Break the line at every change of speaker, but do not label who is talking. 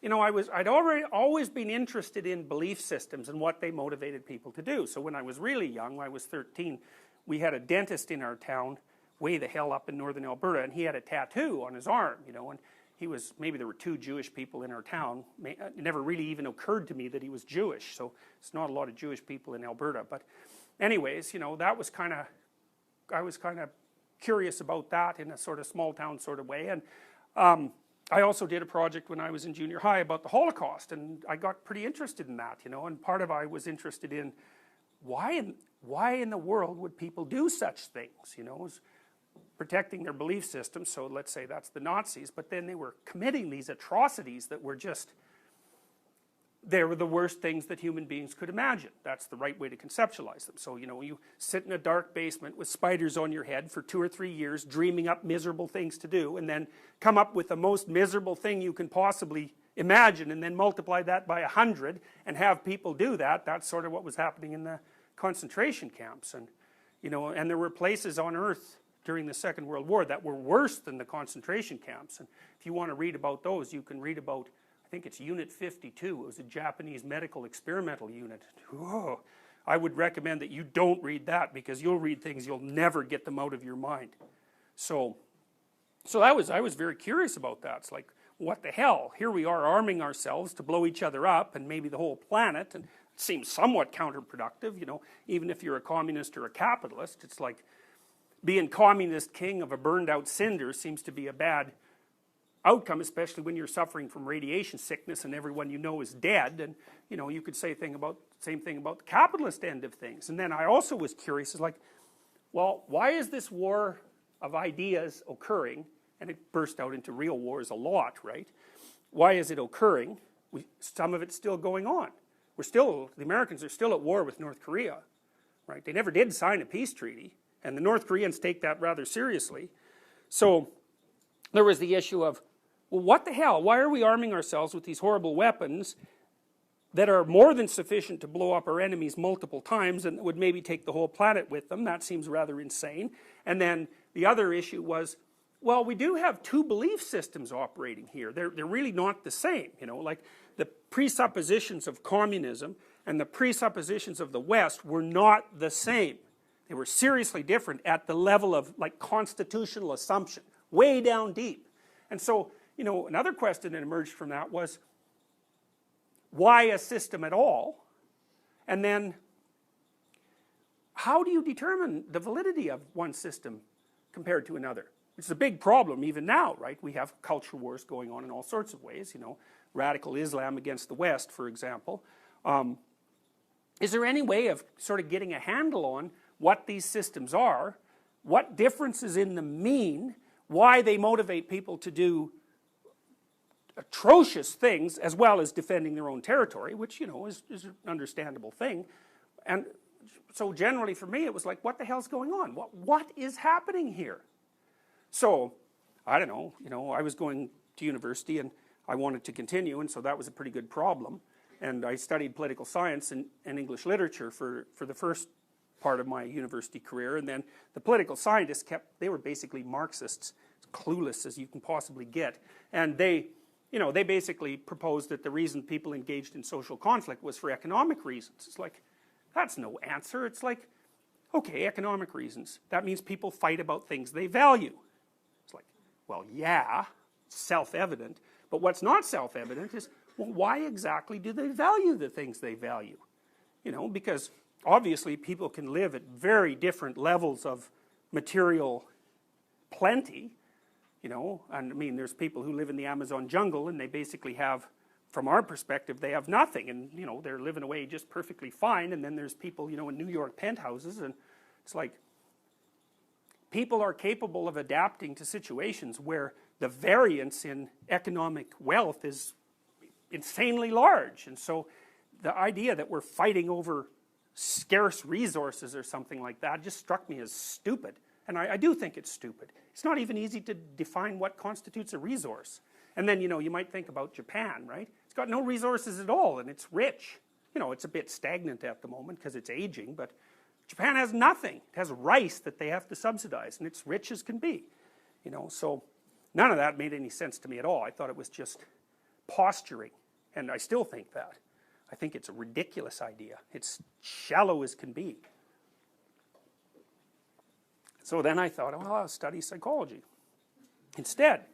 you know, I'd always been interested in belief systems and what they motivated people to do. So when I was really young, when I was 13, we had a dentist in our town, way the hell up in northern Alberta, and he had a tattoo on his arm, you know, and he was, maybe there were 2 Jewish people in our town. It never really even occurred to me that he was Jewish, so it's not a lot of Jewish people in Alberta. But anyways, you know, that was kind of, I was kind of curious about that in a sort of small town sort of way. And I also did a project when I was in junior high about the Holocaust, and I got pretty interested in that, you know, and part of I was interested in why in the world would people do such things, you know. It was protecting their belief system, so let's say that's the Nazis, but then they were committing these atrocities that were just, they were the worst things that human beings could imagine. That's the right way to conceptualize them. So, you know, you sit in a dark basement with spiders on your head for 2 or 3 years, dreaming up miserable things to do, and then come up with the most miserable thing you can possibly imagine, and then multiply that by 100, and have people do that. That's sort of what was happening in the concentration camps. And, you know, and there were places on Earth during the Second World War that were worse than the concentration camps. And if you want to read about those, you can read about, I think it's Unit 52. It was a Japanese medical experimental unit. Whoa. I would recommend that you don't read that, because you'll read things, you'll never get them out of your mind. So I was very curious about that. It's like, what the hell? Here we are arming ourselves to blow each other up, and maybe the whole planet, and it seems somewhat counterproductive, you know, even if you're a communist or a capitalist. It's like, being communist king of a burned out cinder seems to be a bad outcome, especially when you're suffering from radiation sickness and everyone you know is dead. And, you know, you could say same thing about the capitalist end of things. And then I also was curious, is like, well, why is this war of ideas occurring? And it burst out into real wars a lot, right? Why is it occurring? Some of it's still going on. The Americans are still at war with North Korea, right? They never did sign a peace treaty, and the North Koreans take that rather seriously. So there was the issue of, well, what the hell? Why are we arming ourselves with these horrible weapons that are more than sufficient to blow up our enemies multiple times, and would maybe take the whole planet with them? That seems rather insane. And then the other issue was, well, we do have 2 belief systems operating here. They're really not the same, you know, like the presuppositions of communism and the presuppositions of the West were not the same. They were seriously different at the level of, like, constitutional assumption, way down deep. And so, you know, another question that emerged from that was, why a system at all? And then, how do you determine the validity of one system compared to another? It's a big problem even now, right? We have culture wars going on in all sorts of ways, you know, radical Islam against the West, for example. Is there any way of sort of getting a handle on what these systems are, what differences in them mean, why they motivate people to do atrocious things, as well as defending their own territory, which, you know, is an understandable thing. And so generally for me it was like, what the hell's going on? What is happening here? So, I don't know, you know, I was going to university and I wanted to continue, and so that was a pretty good problem. And I studied political science and English literature for the first part of my university career, and then the political scientists they were basically Marxists, as clueless as you can possibly get, and they, you know, they basically proposed that the reason people engaged in social conflict was for economic reasons. It's like, that's no answer. It's like, okay, economic reasons, that means people fight about things they value. It's like, well, yeah, self-evident, but what's not self-evident is, well, why exactly do they value the things they value? You know, because obviously people can live at very different levels of material plenty, you know, and I mean, there's people who live in the Amazon jungle and they basically have, from our perspective, they have nothing, and, you know, they're living away just perfectly fine. And then there's people, you know, in New York penthouses, and it's like, people are capable of adapting to situations where the variance in economic wealth is insanely large. And so the idea that we're fighting over scarce resources or something like that just struck me as stupid. And I do think it's stupid. It's not even easy to define what constitutes a resource. And then, you know, you might think about Japan, right? It's got no resources at all, and it's rich. You know, it's a bit stagnant at the moment because it's aging, but Japan has nothing. It has rice that they have to subsidize, and it's rich as can be. You know, so none of that made any sense to me at all. I thought it was just posturing, and I still think that. I think it's a ridiculous idea. It's shallow as can be. So then I thought, well, I'll study psychology instead.